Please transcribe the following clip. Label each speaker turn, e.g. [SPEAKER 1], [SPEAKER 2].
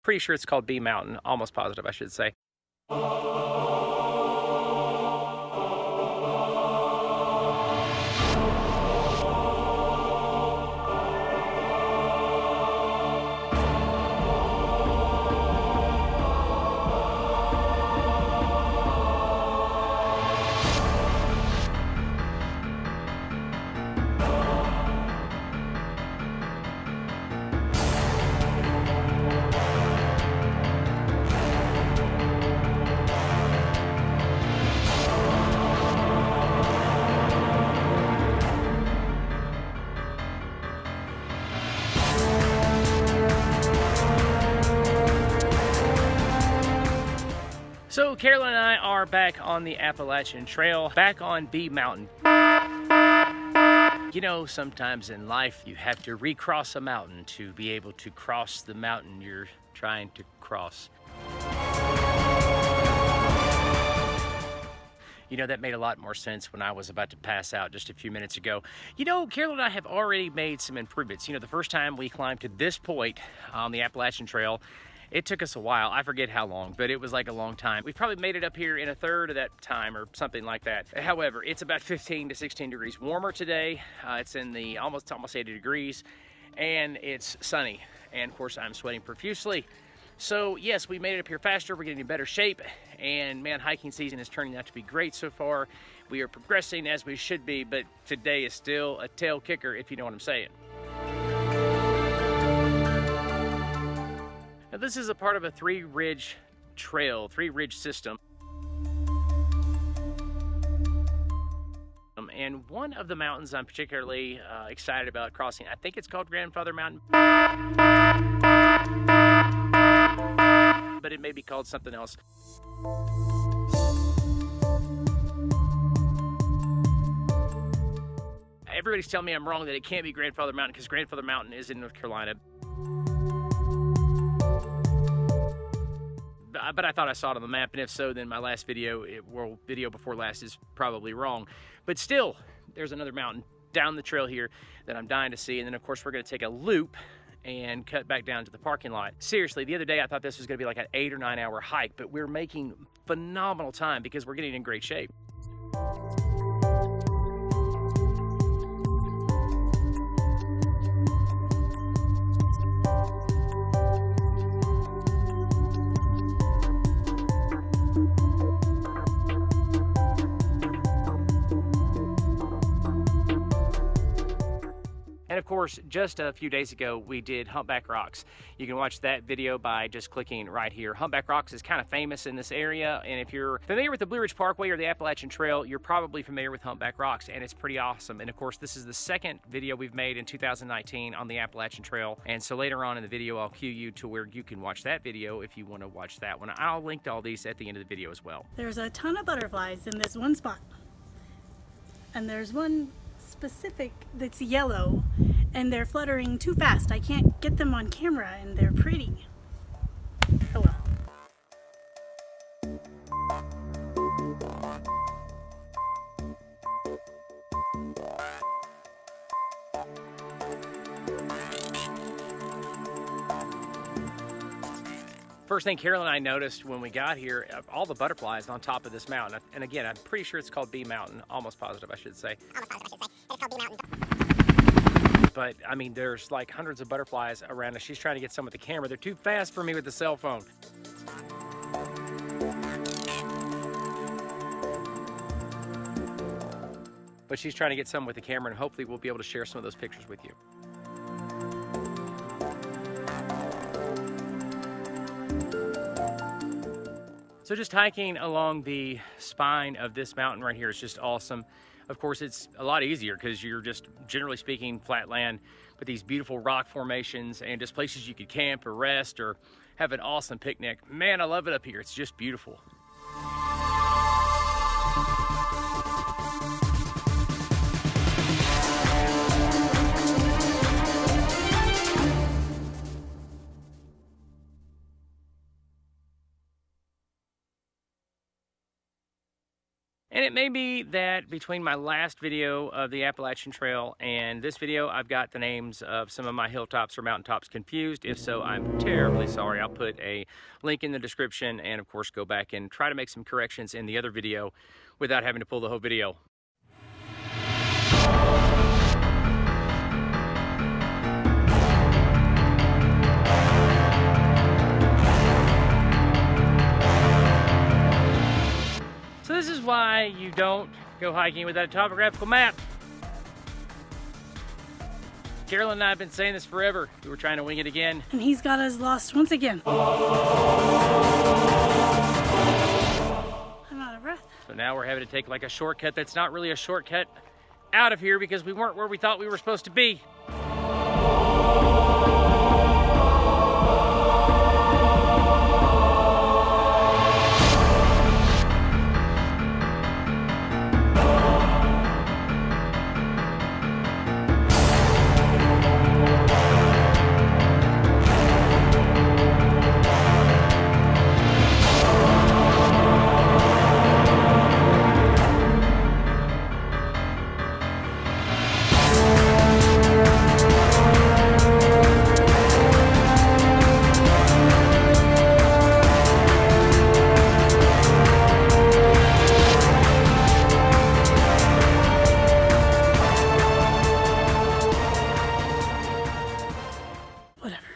[SPEAKER 1] Pretty sure it's called B Mountain, almost positive I should say. So Carolyn and I are back on the Appalachian Trail, back on B Mountain. You know, sometimes in life you have to recross a mountain to be able to cross the mountain you're trying to cross. You know, that made a lot more sense when I was about to pass out just a few minutes ago. You know, Carolyn and I have already made some improvements. You know, the first time we climbed to this point on the Appalachian Trail, it took us a while. I forget how long, but it was like a long time. We've probably made it up here in a third of that time or something like that. However, it's about 15 to 16 degrees warmer today. It's in the almost 80 degrees and it's sunny. And of course I'm sweating profusely. So yes, we made it up here faster. We're getting in better shape and man, hiking season is turning out to be great so far. We are progressing as we should be, but today is still a tail kicker if you know what I'm saying. Now, this is a part of a three-ridge trail, three-ridge system. And one of the mountains I'm particularly excited about crossing, I think it's called Grandfather Mountain, but it may be called something else. Everybody's telling me I'm wrong, that it can't be Grandfather Mountain because Grandfather Mountain is in North Carolina. But I thought I saw it on the map, and if so, then my last video, video before last, is probably wrong. But still, there's another mountain down the trail here that I'm dying to see, and then of course we're gonna take a loop and cut back down to the parking lot. Seriously, the other day I thought this was gonna be like an 8 or 9 hour hike, but we're making phenomenal time because we're getting in great shape. And of course, just a few days ago, we did Humpback Rocks. You can watch that video by just clicking right here. Humpback Rocks is kind of famous in this area, and if you're familiar with the Blue Ridge Parkway or the Appalachian Trail, you're probably familiar with Humpback Rocks, and it's pretty awesome. And of course, this is the second video we've made in 2019 on the Appalachian Trail, and so later on in the video, I'll cue you to where you can watch that video if you want to watch that one. I'll link to all these at the end of the video as well.
[SPEAKER 2] There's a ton of butterflies in this one spot, and there's one specific that's yellow, and they're fluttering too fast. I can't get them on camera, and they're pretty. Oh well.
[SPEAKER 1] First thing Carolyn and I noticed when we got here, all the butterflies on top of this mountain. And again, I'm pretty sure it's called B Mountain, almost positive I should say.
[SPEAKER 3] Almost positive I should say. It's called B Mountain.
[SPEAKER 1] But I mean, there's like hundreds of butterflies around us. She's trying to get some with the camera. They're too fast for me with the cell phone. But she's trying to get some with the camera, and hopefully we'll be able to share some of those pictures with you. So just hiking along the spine of this mountain right here is just awesome. Of course, it's a lot easier because you're just, generally speaking, flat land, but these beautiful rock formations and just places you could camp or rest or have an awesome picnic. Man, I love it up here. It's just beautiful. And it may be that between my last video of the Appalachian Trail and this video, I've got the names of some of my hilltops or mountaintops confused. If so, I'm terribly sorry. I'll put a link in the description and of course go back and try to make some corrections in the other video without having to pull the whole video. So this is why you don't go hiking without a topographical map. Carolyn and I have been saying this forever. We were trying to wing it again.
[SPEAKER 2] And he's got us lost once again. I'm out of breath.
[SPEAKER 1] So now we're having to take like a shortcut that's not really a shortcut out of here because we weren't where we thought we were supposed to be.
[SPEAKER 2] Whatever.